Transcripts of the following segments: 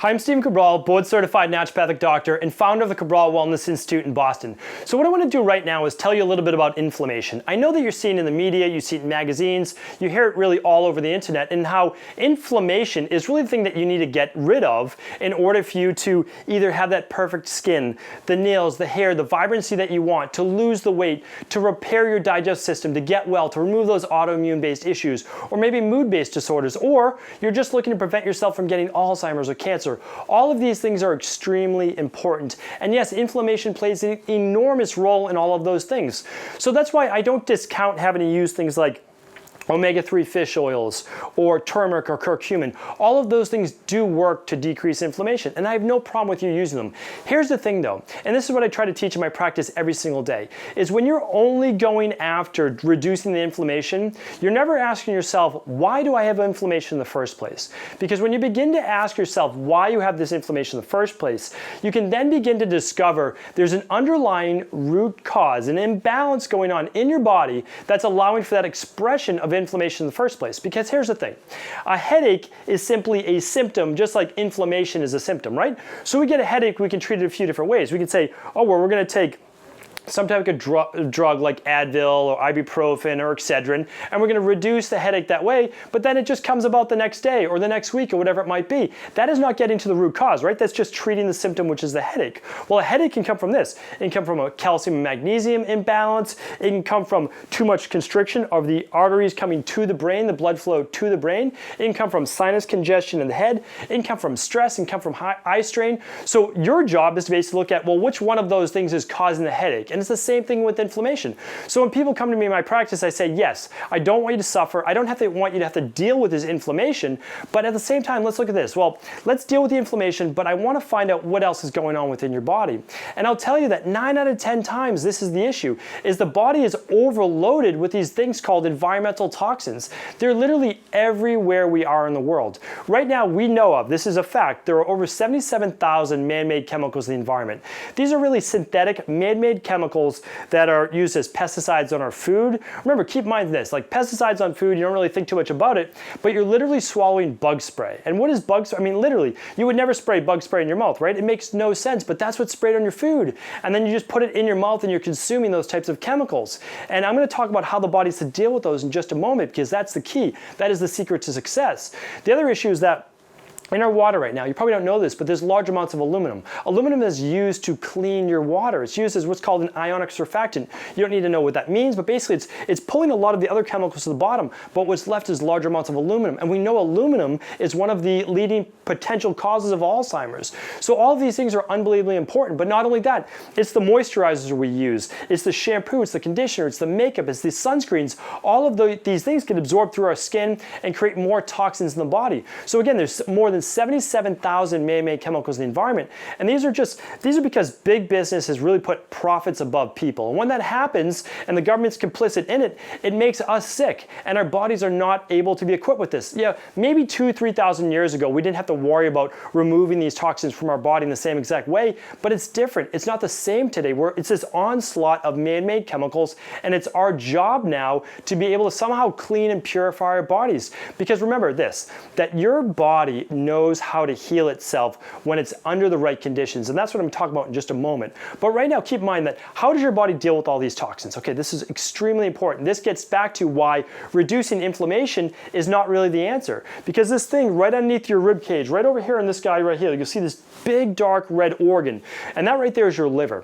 Hi, I'm Stephen Cabral, board-certified naturopathic doctor and founder of the Cabral Wellness Institute in Boston. So what I want to do right now is tell you a little bit about inflammation. I know that you're seeing it in the media, you see it in magazines, you hear it really all over the internet, and how inflammation is really the thing that you need to get rid of in order for you to either have that perfect skin, the nails, the hair, the vibrancy that you want, to lose the weight, to repair your digestive system, to get well, to remove those autoimmune-based issues, or maybe mood-based disorders, or you're just looking to prevent yourself from getting Alzheimer's or cancer. All of these things are extremely important. And yes, inflammation plays an enormous role in all of those things. So that's why I don't discount having to use things like omega-3 fish oils or turmeric or curcumin. All of those things do work to decrease inflammation, and I have no problem with you using them. Here's the thing though, and this is what I try to teach in my practice every single day, is when you're only going after reducing the inflammation, you're never asking yourself, why do I have inflammation in the first place? Because when you begin to ask yourself why you have this inflammation in the first place, you can then begin to discover there's an underlying root cause, an imbalance going on in your body that's allowing for that expression of inflammation in the first place. Because here's the thing, a headache is simply a symptom, just like inflammation is a symptom, right? So we get a headache, we can treat it a few different ways. We can say, oh, well, we're going to take some type of drug like Advil or ibuprofen or Excedrin, and we're going to reduce the headache that way, but then it just comes about the next day or the next week or whatever it might be. That is not getting to the root cause, right? That's just treating the symptom, which is the headache. Well, a headache can come from this. It can come from a calcium and magnesium imbalance. It can come from too much constriction of the arteries coming to the brain, the blood flow to the brain. It can come from sinus congestion in the head. It can come from stress and come from eye strain. So your job is to basically look at, well, which one of those things is causing the headache? And it's the same thing with inflammation. So when people come to me in my practice, I say, yes, I don't want you to suffer. I don't want you to have to deal with this inflammation, but at the same time, let's look at this. Well, let's deal with the inflammation, but I want to find out what else is going on within your body. And I'll tell you that 9 out of 10 times, this is the issue, is the body is overloaded with these things called environmental toxins. They're literally everywhere we are in the world. Right now, we know of, this is a fact, there are over 77,000 man-made chemicals in the environment. These are really synthetic, man-made chemicals that are used as pesticides on our food. Remember, keep in mind this, like pesticides on food, you don't really think too much about it, but you're literally swallowing bug spray. And what is bug spray? I mean, literally, you would never spray bug spray in your mouth, right? It makes no sense, but that's what's sprayed on your food. And then you just put it in your mouth and you're consuming those types of chemicals. And I'm going to talk about how the body's to deal with those in just a moment, because that's the key. That is the secret to success. The other issue is that in our water right now, you probably don't know this, but there's large amounts of aluminum. Aluminum is used to clean your water. It's used as what's called an ionic surfactant. You don't need to know what that means, but basically it's pulling a lot of the other chemicals to the bottom, but what's left is large amounts of aluminum. And we know aluminum is one of the leading potential causes of Alzheimer's. So all of these things are unbelievably important, but not only that, it's the moisturizers we use, it's the shampoo, it's the conditioner, it's the makeup, it's the sunscreens. All of these things get absorbed through our skin and create more toxins in the body. So again, there's more than 77,000 man-made chemicals in the environment. And these are because big business has really put profits above people. And when that happens and the government's complicit in it, it makes us sick and our bodies are not able to be equipped with this. Yeah, maybe 2,000-3,000 years ago, we didn't have to worry about removing these toxins from our body in the same exact way, but it's different. It's not the same today. It's this onslaught of man-made chemicals, and it's our job now to be able to somehow clean and purify our bodies. Because remember this, that your body knows how to heal itself when it's under the right conditions. And that's what I'm talking about in just a moment. But right now, keep in mind that how does your body deal with all these toxins? Okay, this is extremely important. This gets back to why reducing inflammation is not really the answer. Because this thing right underneath your rib cage, right over here in this guy right here, you'll see this big dark red organ. And that right there is your liver.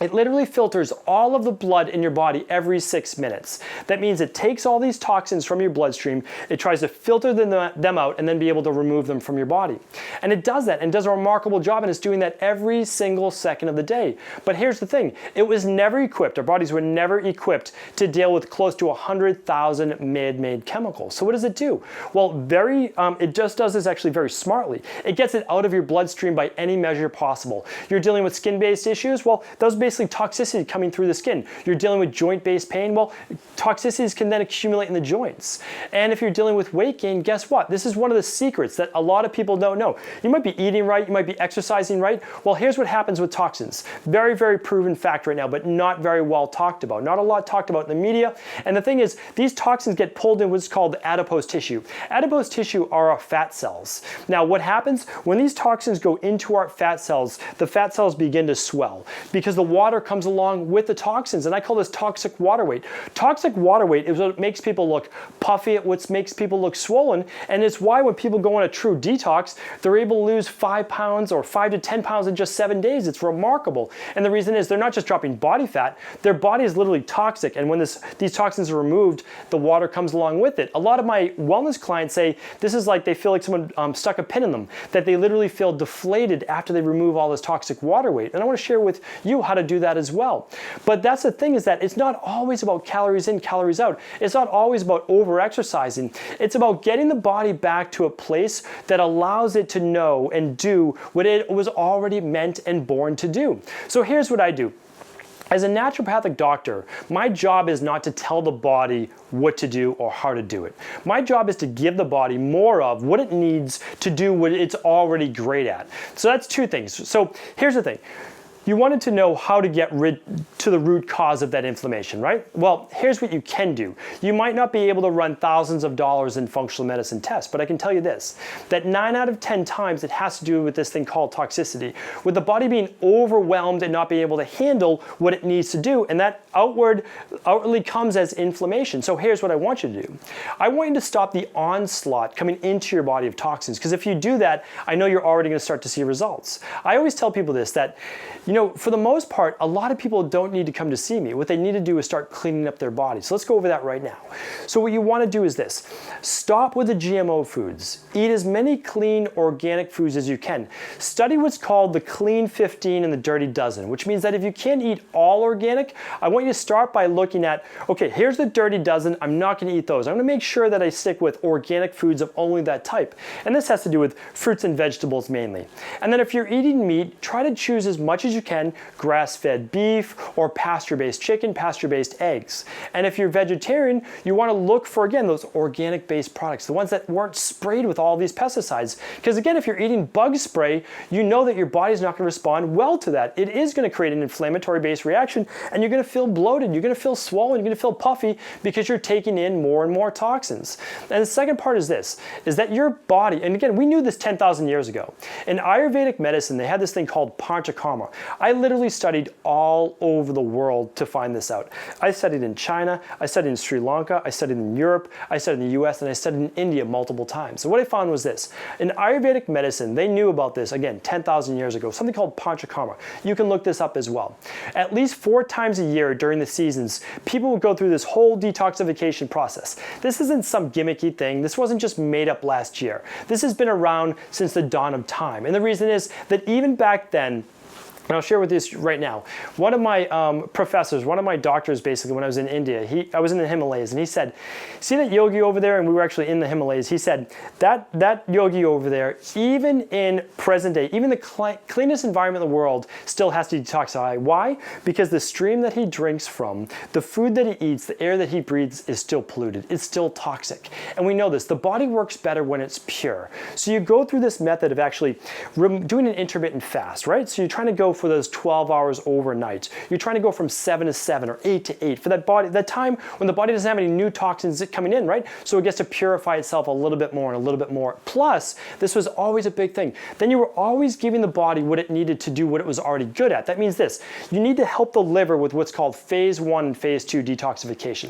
It literally filters all of the blood in your body every 6 minutes. That means it takes all these toxins from your bloodstream, it tries to filter them out and then be able to remove them from your body. And it does that and does a remarkable job, and it's doing that every single second of the day. But here's the thing, it was never equipped, our bodies were never equipped to deal with close to 100,000 man-made chemicals. So what does it do? Well, it just does this actually very smartly. It gets it out of your bloodstream by any measure possible. You're dealing with skin-based issues, well, those basically basically toxicity coming through the skin. You're dealing with joint-based pain. Well, toxicities can then accumulate in the joints. And if you're dealing with weight gain, guess what? This is one of the secrets that a lot of people don't know. You might be eating right, you might be exercising right. Well, here's what happens with toxins. Very, very proven fact right now, but not very well talked about. Not a lot talked about in the media. And the thing is, these toxins get pulled in what's called adipose tissue. Adipose tissue are our fat cells. Now, what happens when these toxins go into our fat cells, the fat cells begin to swell because the water comes along with the toxins. And I call this toxic water weight. Toxic water weight is what makes people look puffy, what makes people look swollen. And it's why when people go on a true detox, they're able to lose 5 pounds or 5 to 10 pounds in just 7 days. It's remarkable. And the reason is they're not just dropping body fat, their body is literally toxic. And when these toxins are removed, the water comes along with it. A lot of my wellness clients say this is like they feel like someone stuck a pin in them, that they literally feel deflated after they remove all this toxic water weight. And I want to share with you how to do that as well. But that's the thing, is that it's not always about calories in, calories out. It's not always about over-exercising. It's about getting the body back to a place that allows it to know and do what it was already meant and born to do. So here's what I do. As a naturopathic doctor, my job is not to tell the body what to do or how to do it. My job is to give the body more of what it needs to do what it's already great at. So that's two things. So here's the thing. You wanted to know how to get rid to the root cause of that inflammation, right? Well, here's what you can do. You might not be able to run thousands of dollars in functional medicine tests, but I can tell you this, that 9 out of 10 times it has to do with this thing called toxicity, with the body being overwhelmed and not being able to handle what it needs to do, and that outwardly comes as inflammation. So here's what I want you to do. I want you to stop the onslaught coming into your body of toxins, because if you do that, I know you're already going to start to see results. I always tell people this, that for the most part, a lot of people don't need to come to see me. What they need to do is start cleaning up their body. So let's go over that right now. So what you want to do is this. Stop with the GMO foods. Eat as many clean, organic foods as you can. Study what's called the Clean 15 and the Dirty Dozen, which means that if you can't eat all organic, I want you to start by looking at, okay, here's the Dirty Dozen. I'm not going to eat those. I'm going to make sure that I stick with organic foods of only that type. And this has to do with fruits and vegetables mainly. And then if you're eating meat, try to choose as much as you can grass-fed beef or pasture-based chicken, pasture-based eggs. And if you're vegetarian, you want to look for, again, those organic-based products, the ones that weren't sprayed with all these pesticides. Because again, if you're eating bug spray, you know that your body's not going to respond well to that. It is going to create an inflammatory-based reaction, and you're going to feel bloated, you're going to feel swollen, you're going to feel puffy because you're taking in more and more toxins. And the second part is this, is that your body, and again, we knew this 10,000 years ago. In Ayurvedic medicine, they had this thing called panchakarma. I literally studied all over the world to find this out. I studied in China, I studied in Sri Lanka, I studied in Europe, I studied in the US, and I studied in India multiple times. So what I found was this. In Ayurvedic medicine, they knew about this, again, 10,000 years ago, something called panchakarma. You can look this up as well. At least 4 times a year during the seasons, people would go through this whole detoxification process. This isn't some gimmicky thing. This wasn't just made up last year. This has been around since the dawn of time. And the reason is that even back then, and I'll share with you right now. One of my professors, one of my doctors, basically, when I was in India, I was in the Himalayas, and he said, see that yogi over there? And we were actually in the Himalayas. He said, that yogi over there, even in present day, even the cleanest environment in the world still has to detoxify. Why? Because the stream that he drinks from, the food that he eats, the air that he breathes is still polluted. It's still toxic. And we know this. The body works better when it's pure. So you go through this method of actually doing an intermittent fast, right? So you're trying to go for those 12 hours overnight. You're trying to go from 7 to 7 or 8 to 8 for that time when the body doesn't have any new toxins coming in, right? So it gets to purify itself a little bit more and a little bit more. Plus, this was always a big thing. Then you were always giving the body what it needed to do what it was already good at. That means this. You need to help the liver with what's called phase 1 and phase 2 detoxification.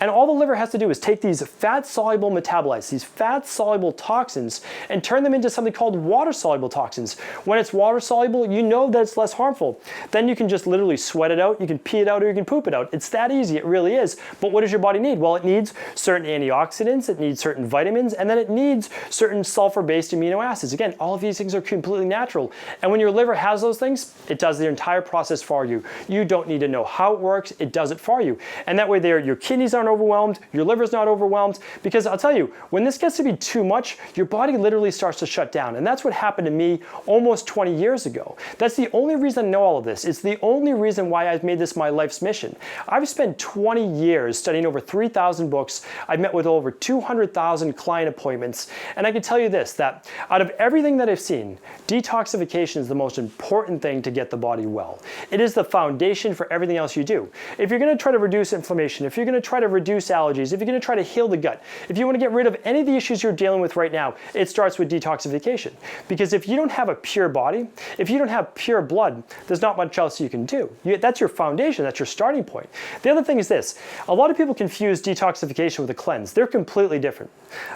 And all the liver has to do is take these fat-soluble metabolites, these fat-soluble toxins, and turn them into something called water-soluble toxins. When it's water-soluble, you know that it's less harmful. Then you can just literally sweat it out, you can pee it out, or you can poop it out. It's that easy, it really is. But what does your body need? Well, it needs certain antioxidants, it needs certain vitamins, and then it needs certain sulfur-based amino acids. Again, all of these things are completely natural. And when your liver has those things, it does the entire process for you. You don't need to know how it works, it does it for you. And that way your kidneys aren't overwhelmed, your liver's not overwhelmed, because I'll tell you, when this gets to be too much, your body literally starts to shut down. And that's what happened to me almost 20 years ago. That's the only only reason I know all of this. It's the only reason why I've made this my life's mission. I've spent 20 years studying over 3,000 books. I've met with over 200,000 client appointments. And I can tell you this, that out of everything that I've seen, detoxification is the most important thing to get the body well. It is the foundation for everything else you do. If you're going to try to reduce inflammation, if you're going to try to reduce allergies, if you're going to try to heal the gut, if you want to get rid of any of the issues you're dealing with right now, it starts with detoxification. Because if you don't have a pure body, if you don't have pure blood, there's not much else you can do. That's your foundation, that's your starting point. The other thing is this, a lot of people confuse detoxification with a cleanse. They're completely different.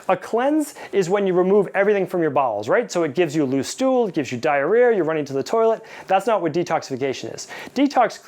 A cleanse is when you remove everything from your bowels, right? So it gives you loose stool, it gives you diarrhea, you're running to the toilet. That's not what detoxification is. Detox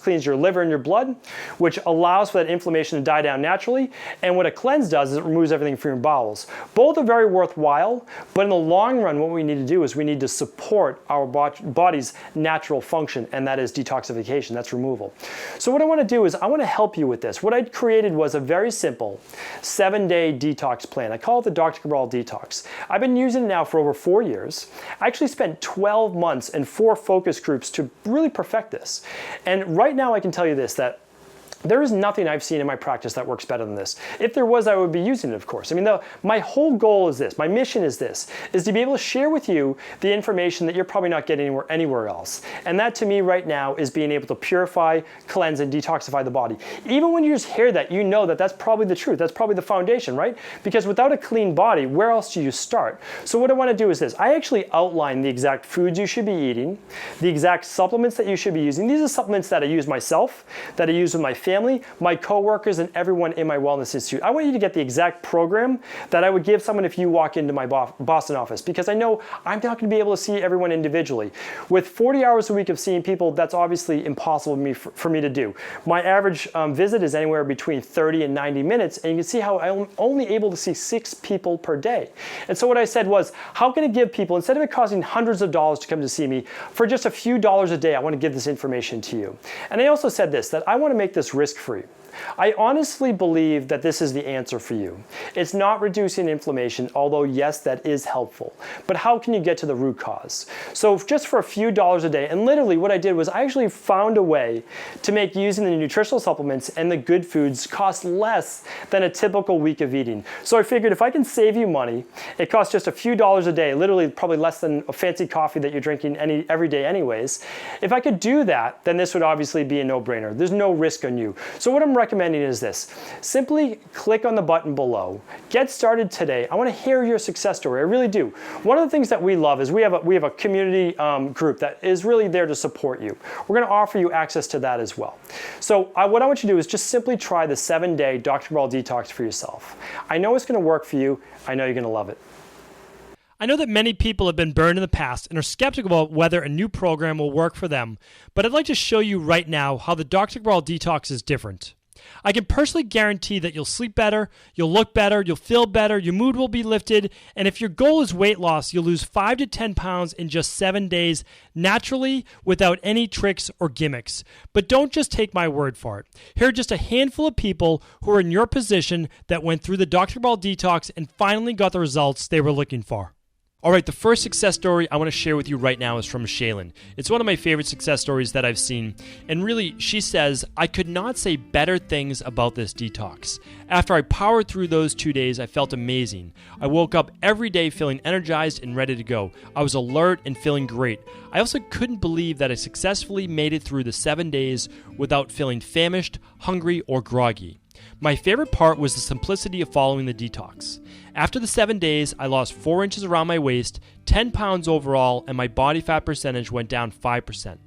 cleans your liver and your blood, which allows for that inflammation to die down naturally. And what a cleanse does is it removes everything from your bowels. Both are very worthwhile, but in the long run, what we need to do is we need to support our body's natural function, and that is detoxification, that's removal. So what I want to do is I want to help you with this. What I created was a very simple 7-day detox plan. I call it the Dr. Cabral Detox. I've been using it now for over 4 years. I actually spent 12 months and 4 focus groups to really perfect this. And right now I can tell you this, that there is nothing I've seen in my practice that works better than this. If there was, I would be using it, of course. I mean, my whole goal is this, my mission is this, is to be able to share with you the information that you're probably not getting anywhere else. And that to me right now is being able to purify, cleanse, and detoxify the body. Even when you just hear that, you know that that's probably the truth. That's probably the foundation, right? Because without a clean body, where else do you start? So what I want to do is this. I actually outline the exact foods you should be eating, the exact supplements that you should be using. These are supplements that I use myself, that I use with my family, my coworkers, and everyone in my Wellness Institute. I want you to get the exact program that I would give someone if you walk into my Boston office, because I know I'm not going to be able to see everyone individually. With 40 hours a week of seeing people, that's obviously impossible for me to do. My average visit is anywhere between 30 and 90 minutes, and you can see how I'm only able to see 6 people per day. And so what I said was, how can I give people, instead of it costing hundreds of dollars to come to see me, for just a few dollars a day, I want to give this information to you. And I also said this, that I want to make this risk-free. I honestly believe that this is the answer for you. It's not reducing inflammation, although yes, that is helpful. But how can you get to the root cause? So just for a few dollars a day, and literally what I did was I actually found a way to make using the nutritional supplements and the good foods cost less than a typical week of eating. So I figured if I can save you money, it costs just a few dollars a day, literally probably less than a fancy coffee that you're drinking every day anyways. If I could do that, then this would obviously be a no-brainer. There's no risk on you. So what I'm recommending is this. Simply click on the button below. Get started today. I want to hear your success story. I really do. One of the things that we love is we have a community group that is really there to support you. We're going to offer you access to that as well. So what I want you to do is just simply try the 7-day Dr. Cabral Detox for yourself. I know it's going to work for you. I know you're going to love it. I know that many people have been burned in the past and are skeptical about whether a new program will work for them, but I'd like to show you right now how the Dr. Cabral Detox is different. I can personally guarantee that you'll sleep better, you'll look better, you'll feel better, your mood will be lifted, and if your goal is weight loss, you'll lose 5 to 10 pounds in just 7 days, naturally, without any tricks or gimmicks. But don't just take my word for it. Here are just a handful of people who are in your position that went through the Dr. Cabral Detox and finally got the results they were looking for. All right, the first success story I want to share with you right now is from Shaylin. It's one of my favorite success stories that I've seen. And really, she says, I could not say better things about this detox. After I powered through those 2 days, I felt amazing. I woke up every day feeling energized and ready to go. I was alert and feeling great. I also couldn't believe that I successfully made it through the 7 days without feeling famished, hungry, or groggy. My favorite part was the simplicity of following the detox. After the 7 days, I lost 4 inches around my waist, 10 pounds overall, and my body fat percentage went down 5%.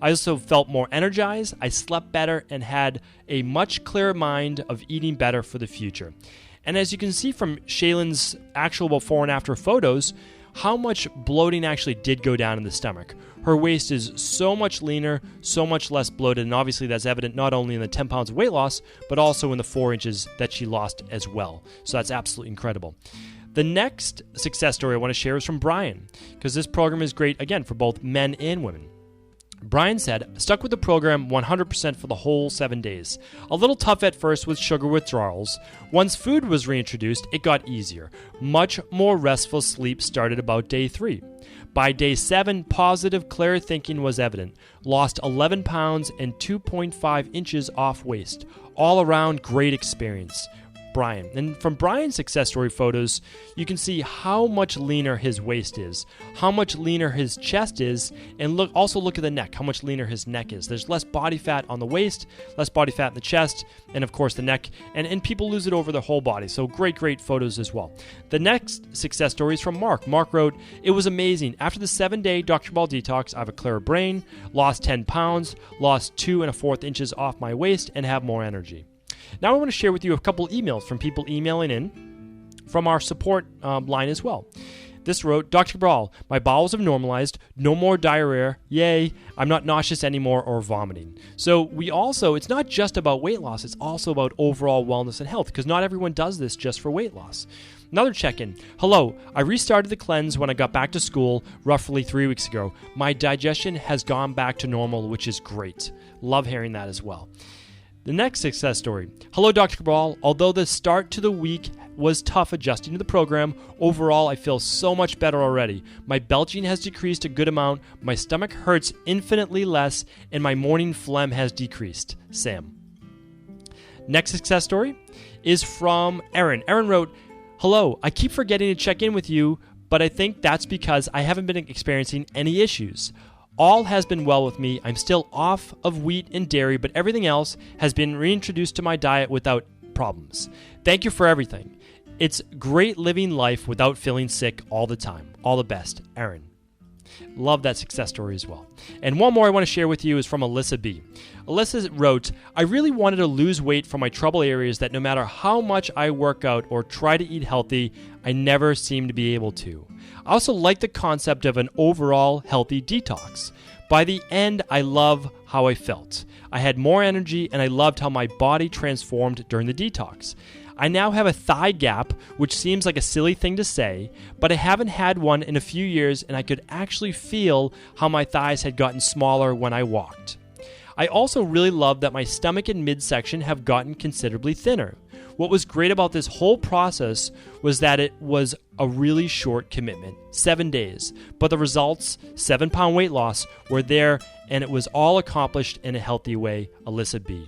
I also felt more energized, I slept better, and had a much clearer mind of eating better for the future. And as you can see from Shaylin's actual before and after photos, how much bloating actually did go down in the stomach. Her waist is so much leaner, so much less bloated, and obviously that's evident not only in the 10 pounds of weight loss, but also in the 4 inches that she lost as well. So that's absolutely incredible. The next success story I want to share is from Brian, because this program is great, again, for both men and women. Brian said, stuck with the program 100% for the whole 7 days. A little tough at first with sugar withdrawals. Once food was reintroduced, it got easier. Much more restful sleep started about day 3. By day 7, positive, clear thinking was evident. Lost 11 pounds and 2.5 inches off waist. All around great experience. Brian. And from Brian's success story photos, you can see how much leaner his waist is, how much leaner his chest is, and also look at the neck, how much leaner his neck is. There's less body fat on the waist, less body fat in the chest, and of course the neck, and people lose it over their whole body. So great photos as well. The next success story is from Mark. Mark wrote, "It was amazing. After the 7-day Dr. Cabral detox, I have a clearer brain, lost 10 pounds, lost 2 1/4 inches off my waist, and have more energy." Now I want to share with you a couple emails from people emailing in from our support line as well. This wrote, "Dr. Cabral, my bowels have normalized, no more diarrhea, yay, I'm not nauseous anymore or vomiting." So it's not just about weight loss, it's also about overall wellness and health, because not everyone does this just for weight loss. Another check-in. "Hello, I restarted the cleanse when I got back to school roughly 3 weeks ago. My digestion has gone back to normal, which is great." Love hearing that as well. The next success story. "Hello, Dr. Cabral. Although the start to the week was tough adjusting to the program, overall I feel so much better already. My belching has decreased a good amount, my stomach hurts infinitely less, and my morning phlegm has decreased. Sam." Next success story is from Aaron. Aaron wrote, "Hello, I keep forgetting to check in with you, but I think that's because I haven't been experiencing any issues. All has been well with me. I'm still off of wheat and dairy, but everything else has been reintroduced to my diet without problems. Thank you for everything. It's great living life without feeling sick all the time. All the best, Aaron." Love that success story as well. And one more I want to share with you is from Alyssa B. Alyssa wrote, "I really wanted to lose weight from my trouble areas that no matter how much I work out or try to eat healthy, I never seem to be able to. I also like the concept of an overall healthy detox. By the end, I love how I felt. I had more energy and I loved how my body transformed during the detox. I now have a thigh gap, which seems like a silly thing to say, but I haven't had one in a few years and I could actually feel how my thighs had gotten smaller when I walked. I also really love that my stomach and midsection have gotten considerably thinner. What was great about this whole process was that it was a really short commitment, 7 days, but the results, 7-pound weight loss, were there and it was all accomplished in a healthy way, Alyssa B."